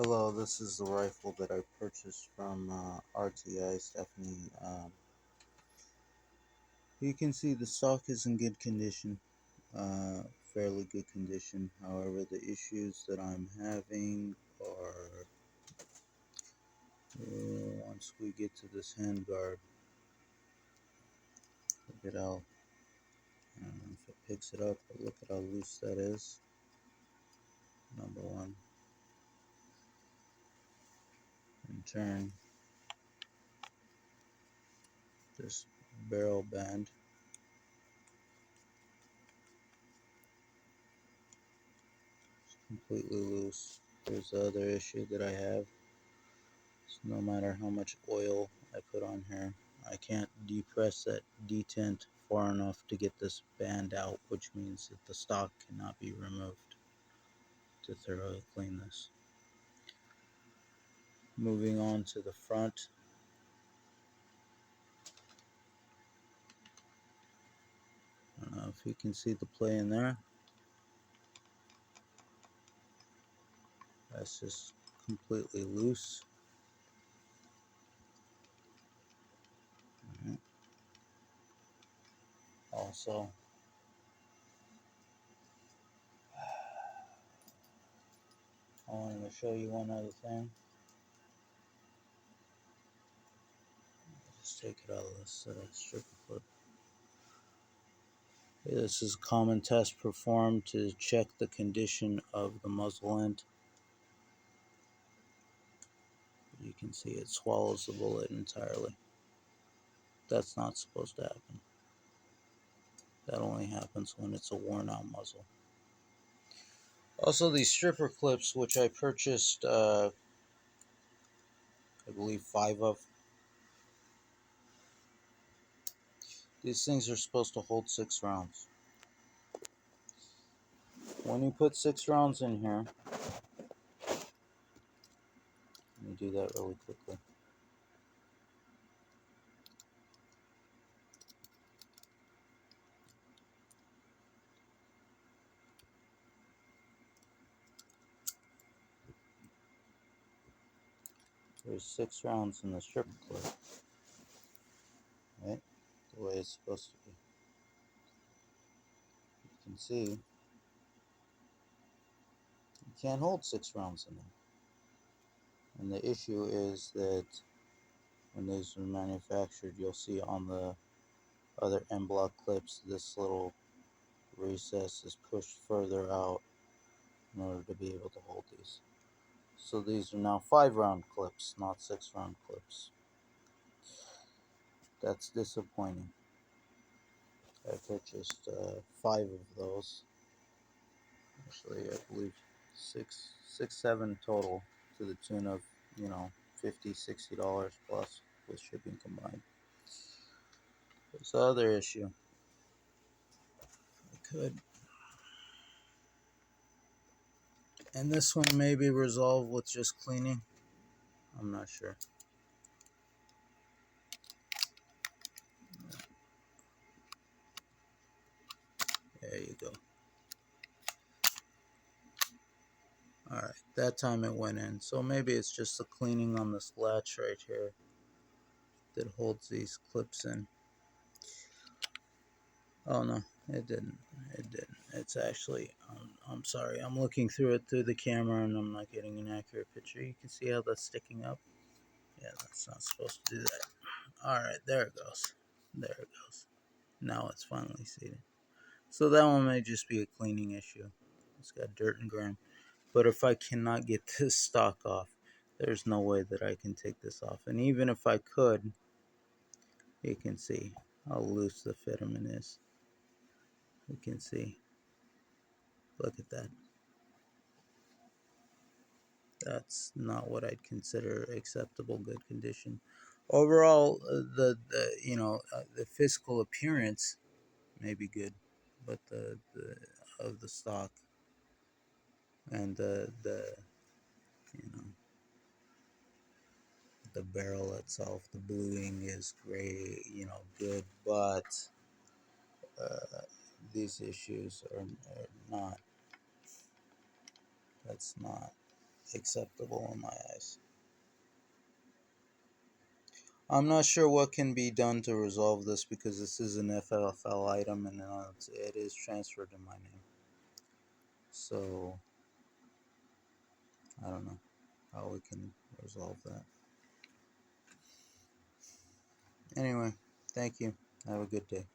Hello, this is the rifle that I purchased from RTI, Stephanie. You can see the stock is in good condition, fairly good condition. However, the issues that I'm having are once we get to this handguard, look at how, I don't know if it picks it up, but look at how loose that is, number one. In turn, this barrel band is completely loose. Here's the other issue that I have. So no matter how much oil I put on here, I can't depress that detent far enough to get this band out, which means that the stock cannot be removed to thoroughly clean this. Moving on to the front. I don't know if you can see the play in there. That's just completely loose. Also, I wanted to show you one other thing. Just take it out of this stripper clip. This is a common test performed to check the condition of the muzzle end. You can see it swallows the bullet entirely. That's not supposed to happen. That only happens when it's a worn out muzzle. Also, these stripper clips, which I purchased, I believe 5 of. These things are supposed to hold 6 rounds. When you put 6 rounds in here, let me do that really quickly. There's 6 rounds in the stripper clip, right? The way it's supposed to be. You can see you can't hold 6 rounds in there. And the issue is that when these are manufactured, you'll see on the other end block clips, this little recess is pushed further out in order to be able to hold these. So these are now 5 round clips, not 6 round clips. That's disappointing. I purchased 5 of those. Actually, I believe 7 total, to the tune of, $50-$60 plus with shipping combined. There's the other issue. I could. And this one may be resolved with just cleaning. I'm not sure. There you go. Alright, that time it went in. So maybe it's just the cleaning on this latch right here that holds these clips in. Oh no, it didn't. It didn't. It's actually, I'm sorry, I'm looking through it through the camera and I'm not getting an accurate picture. You can see how that's sticking up. Yeah, that's not supposed to do that. Alright, there it goes. There it goes. Now it's finally seated. So that one may just be a cleaning issue. It's got dirt and grime. But if I cannot get this stock off, there's no way that I can take this off. And even if I could, you can see how loose the filament is. You can see. Look at that. That's not what I'd consider acceptable good condition. Overall, the physical appearance may be good, but the of the stock and the you know the barrel itself, the bluing is great, good, but these issues are not. That's not acceptable in my eyes. I'm not sure what can be done to resolve this because this is an FFL item and it is transferred in my name. So I don't know how we can resolve that. Anyway, thank you. Have a good day.